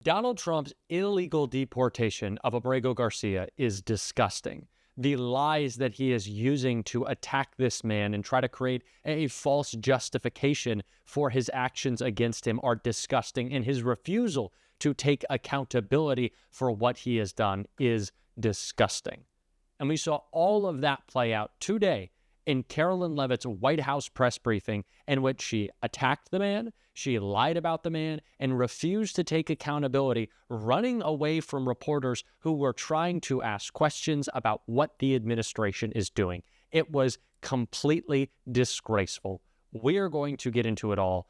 Donald Trump's illegal deportation of Abrego Garcia is disgusting. The lies that he is using to attack this man and try to create a false justification for his actions against him are disgusting, and his refusal to take accountability for what he has done is disgusting. And we saw all of that play out today in Karoline Leavitt's White House press briefing, in which she attacked the man, she lied about the man, and refused to take accountability, running away from reporters who were trying to ask questions about what the administration is doing. It was completely disgraceful. We are going to get into it all.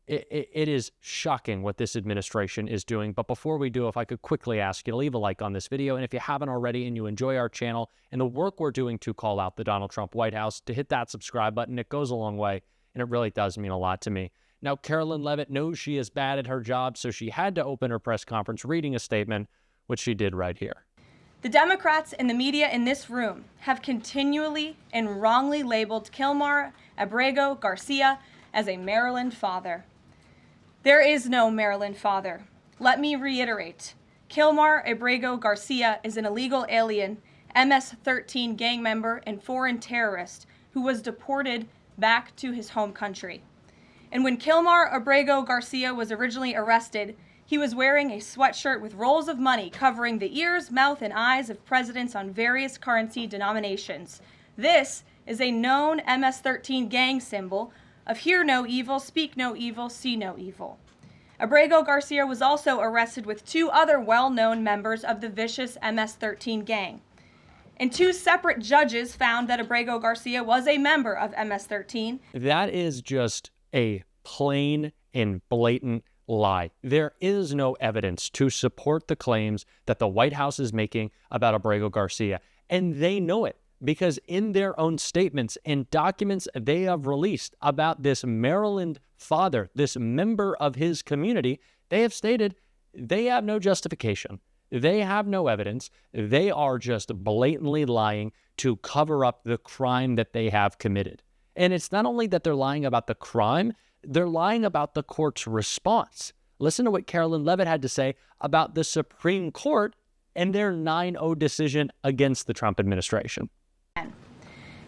It is shocking what this administration is doing. But before we do, if I could quickly ask you to leave a like on this video. And if you haven't already and you enjoy our channel and the work we're doing to call out the Donald Trump White House, to hit that subscribe button. It goes a long way, and it really does mean a lot to me. Now, Karoline Leavitt knows she is bad at her job, so she had to open her press conference reading a statement, which she did right here. The Democrats and the media in this room have continually and wrongly labeled Kilmar Abrego Garcia as a Maryland father. There is no Maryland father. Let me reiterate. Kilmar Abrego Garcia is an illegal alien, MS-13 gang member and foreign terrorist who was deported back to his home country. And when Kilmar Abrego Garcia was originally arrested, he was wearing a sweatshirt with rolls of money covering the ears, mouth, and eyes of presidents on various currency denominations. This is a known MS-13 gang symbol of hear no evil, speak no evil, see no evil. Abrego Garcia was also arrested with two other well-known members of the vicious MS-13 gang. And two separate judges found that Abrego Garcia was a member of MS-13. That is just a plain and blatant lie. There is no evidence to support the claims that the White House is making about Abrego Garcia. And they know it, because in their own statements and documents they have released about this Maryland father, this member of his community, they have stated they have no justification. They have no evidence. They are just blatantly lying to cover up the crime that they have committed. And it's not only that they're lying about the crime, they're lying about the court's response. Listen to what Karoline Leavitt had to say about the Supreme Court and their 9-0 decision against the Trump administration.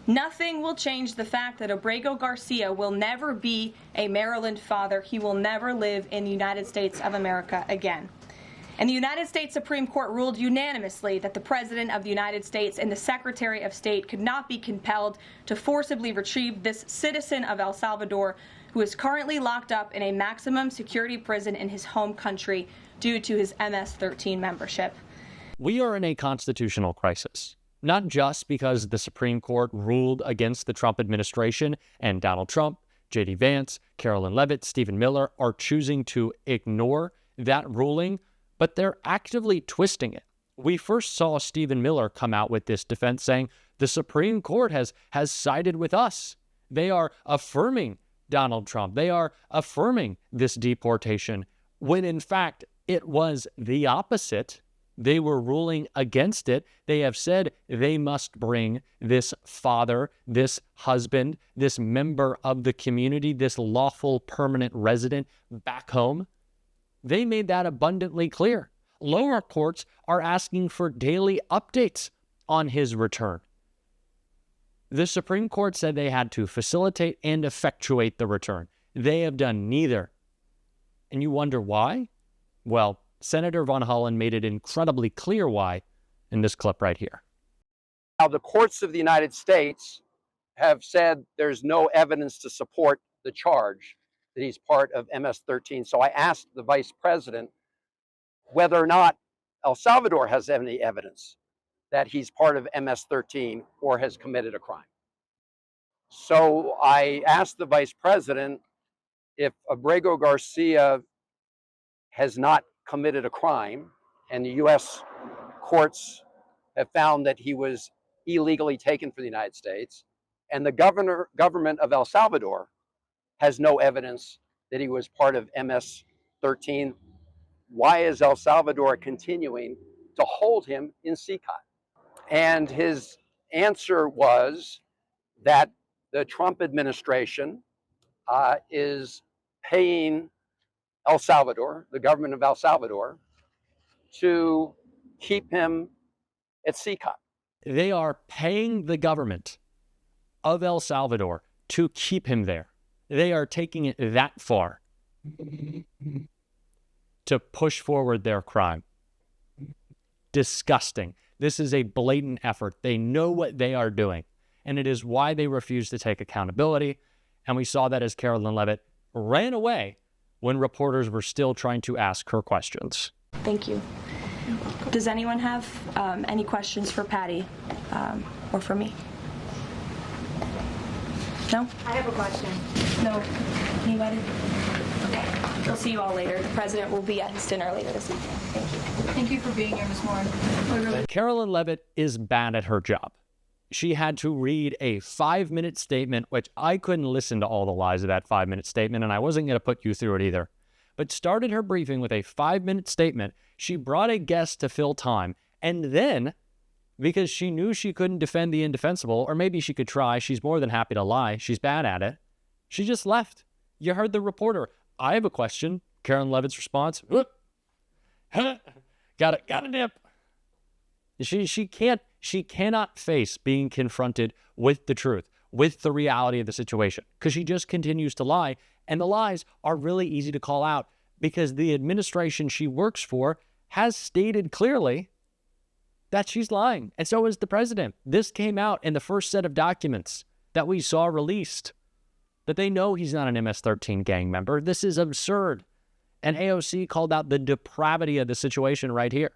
Nothing will change the fact that Abrego Garcia will never be a Maryland father. He will never live in the United States of America again. And the United States Supreme Court ruled unanimously that the President of the United States and the Secretary of State could not be compelled to forcibly retrieve this citizen of El Salvador who is currently locked up in a maximum security prison in his home country due to his MS-13 membership. We are in a constitutional crisis, not just because the Supreme Court ruled against the Trump administration and Donald Trump, J.D. Vance, Karoline Leavitt, Stephen Miller are choosing to ignore that ruling, but they're actively twisting it. We first saw Stephen Miller come out with this defense saying the Supreme Court has sided with us. They are affirming Donald Trump. They are affirming this deportation, when in fact it was the opposite. They were ruling against it. They have said they must bring this father, this husband, this member of the community, this lawful permanent resident back home. They made that abundantly clear. Lower courts are asking for daily updates on his return. The Supreme Court said they had to facilitate and effectuate the return. They have done neither. And you wonder why? Well, Senator Von Hollen made it incredibly clear why in this clip right here. Now, the courts of the United States have said there's no evidence to support the charge that he's part of MS-13. So I asked the vice president whether or not El Salvador has any evidence that he's part of MS-13 or has committed a crime. So I asked the vice president if Abrego Garcia has not committed a crime, and the U.S. courts have found that he was illegally taken for the United States, and the government of El Salvador has no evidence that he was part of MS-13. Why is El Salvador continuing to hold him in CCOT? And his answer was that the Trump administration is paying El Salvador, the government of El Salvador, to keep him at CCOP. They are paying the government of El Salvador to keep him there. They are taking it that far to push forward their crime. Disgusting. This is a blatant effort. They know what they are doing, and it is why they refuse to take accountability. And we saw that as Karoline Leavitt ran away when reporters were still trying to ask her questions. Thank you. Does anyone have any questions for Patty or for me? No? I have a question. No. Anybody? Okay. We'll see you all later. The president will be at his dinner later this evening. Thank you. Thank you for being here, Ms. Moore. Karoline Leavitt is bad at her job. She had to read a 5-minute statement, which I couldn't listen to all the lies of that 5-minute statement, and I wasn't going to put you through it either. But started her briefing with a 5-minute statement. She brought a guest to fill time, and then, because she knew she couldn't defend the indefensible, or maybe she could try, she's more than happy to lie, she's bad at it, she just left. You heard the reporter. I have a question. Karoline Leavitt's response, got a dip. She cannot face being confronted with the truth, with the reality of the situation, because she just continues to lie, and the lies are really easy to call out because the administration she works for has stated clearly that she's lying, and so is the president. This came out in the first set of documents that we saw released, that they know he's not an MS-13 gang member. This is absurd. And AOC called out the depravity of the situation right here.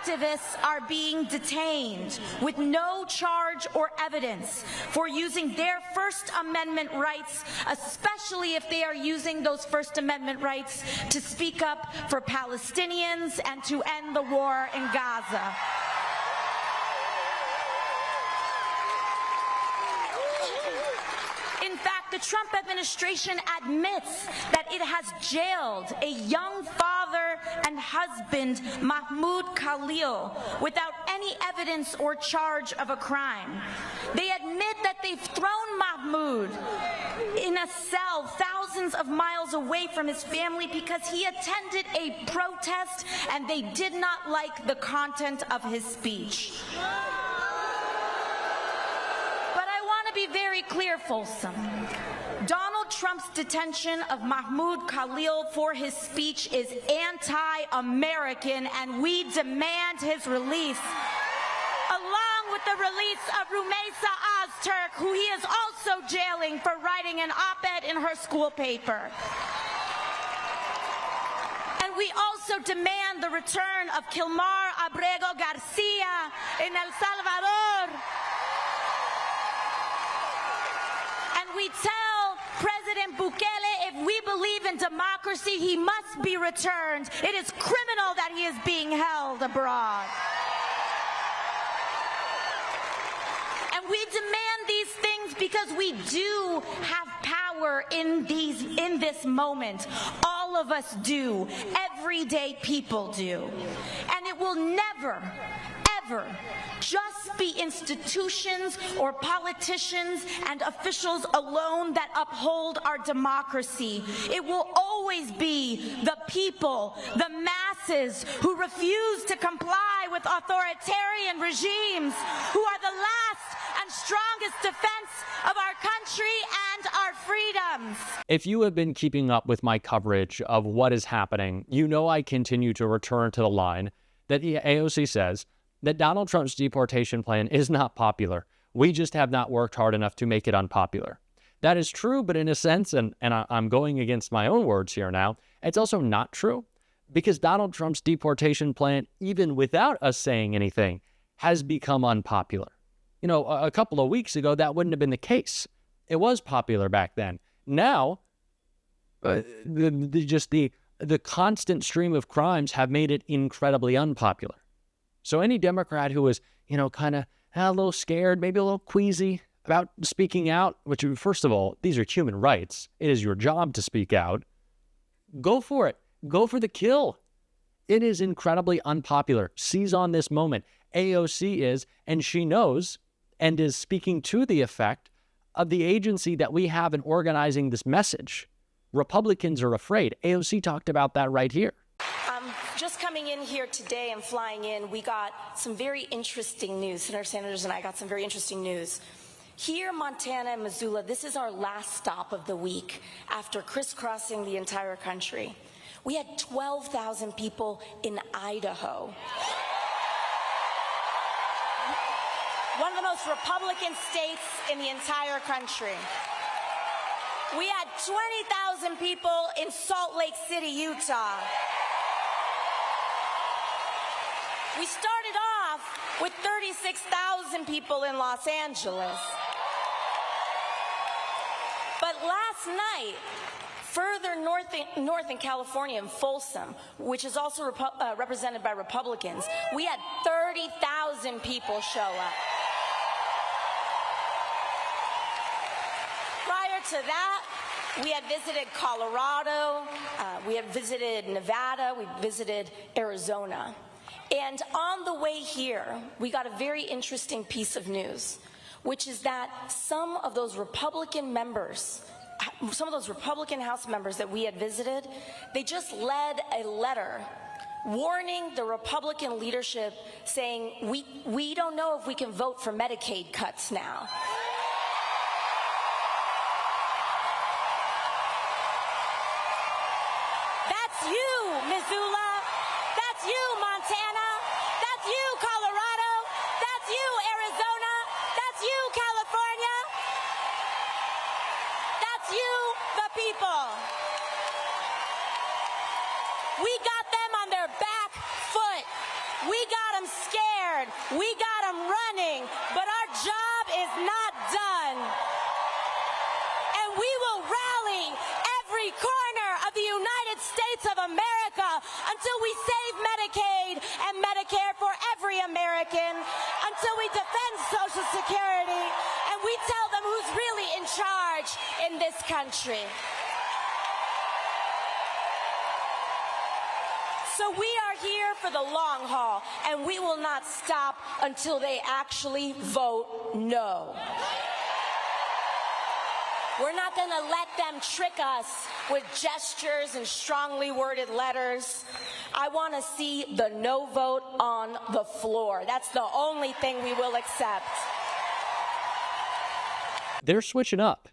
Activists are being detained with no charge or evidence for using their First Amendment rights, especially if they are using those First Amendment rights to speak up for Palestinians and to end the war in Gaza. In fact, the Trump administration admits that it has jailed a young father and husband, Mahmoud Khalil, without any evidence or charge of a crime. They admit that they've thrown Mahmoud in a cell thousands of miles away from his family because he attended a protest and they did not like the content of his speech. Be very clear, Folsom. Donald Trump's detention of Mahmoud Khalil for his speech is anti-American, and we demand his release, along with the release of Rumeisa Ozturk, who he is also jailing for writing an op-ed in her school paper. And we also demand the return of Kilmar Abrego Garcia in El Salvador. We tell President Bukele, if we believe in democracy, he must be returned. It is criminal that he is being held abroad. And we demand these things because we do have power in this moment. All of us do. Everyday people do. And it will never, ever just be institutions or politicians and officials alone that uphold our democracy. It will always be the people, the masses, who refuse to comply with authoritarian regimes, who are the last and strongest defense of our country and our freedoms. If you have been keeping up with my coverage of what is happening, you know I continue to return to the line that AOC says that Donald Trump's deportation plan is not popular. We just have not worked hard enough to make it unpopular. That is true, but in a sense, and I'm going against my own words here now, it's also not true, because Donald Trump's deportation plan, even without us saying anything, has become unpopular. You know, a couple of weeks ago, that wouldn't have been the case. It was popular back then. Now, the constant stream of crimes have made it incredibly unpopular. So any Democrat who is, kind of a little scared, maybe a little queasy about speaking out, which, first of all, these are human rights. It is your job to speak out. Go for it. Go for the kill. It is incredibly unpopular. Seize on this moment. AOC is, and she knows, and is speaking to the effect of the agency that we have in organizing this message. Republicans are afraid. AOC talked about that right here. just coming in here today and flying in, we got some very interesting news. Senator Sanders and I got some very interesting news. Here, Montana and Missoula, this is our last stop of the week after crisscrossing the entire country. We had 12,000 people in Idaho. One of the most Republican states in the entire country. We had 20,000 people in Salt Lake City, Utah. We started off with 36,000 people in Los Angeles. But last night, further north in California, in Folsom, which is also represented by Republicans, we had 30,000 people show up. Prior to that, we had visited Colorado, we had visited Nevada, we visited Arizona. And on the way here, we got a very interesting piece of news, which is that some of those Republican House members that we had visited, they just led a letter warning the Republican leadership, saying, we don't know if we can vote for Medicaid cuts now. That's you, Missoula. That's you, Montana. That's you, Colorado. That's you, Arizona. That's you, California. That's you, the people. We got them on their back foot. We got them scared. We got them running. But our job is not done. And we will rally every corner of the United States of America until we save Medicaid and Medicare for every American, until we defend Social Security, and we tell them who's really in charge in this country. So we are here for the long haul, and we will not stop until they actually vote no. We're not going to let them trick us with gestures and strongly worded letters. I want to see the no vote on the floor. That's the only thing we will accept. They're switching up.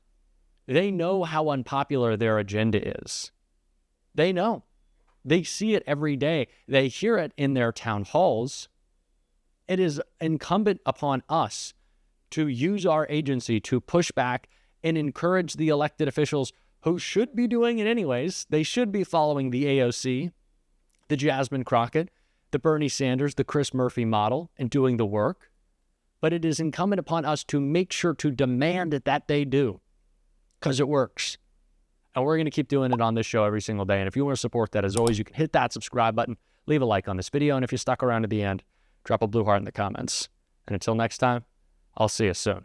They know how unpopular their agenda is. They know. They see it every day. They hear it in their town halls. It is incumbent upon us to use our agency to push back and encourage the elected officials who should be doing it anyways. They should be following the AOC, the Jasmine Crockett, the Bernie Sanders, the Chris Murphy model, and doing the work. But it is incumbent upon us to make sure to demand that they do, because it works. And we're going to keep doing it on this show every single day. And if you want to support that, as always, you can hit that subscribe button, leave a like on this video, and if you stuck around to the end, drop a blue heart in the comments. And until next time, I'll see you soon.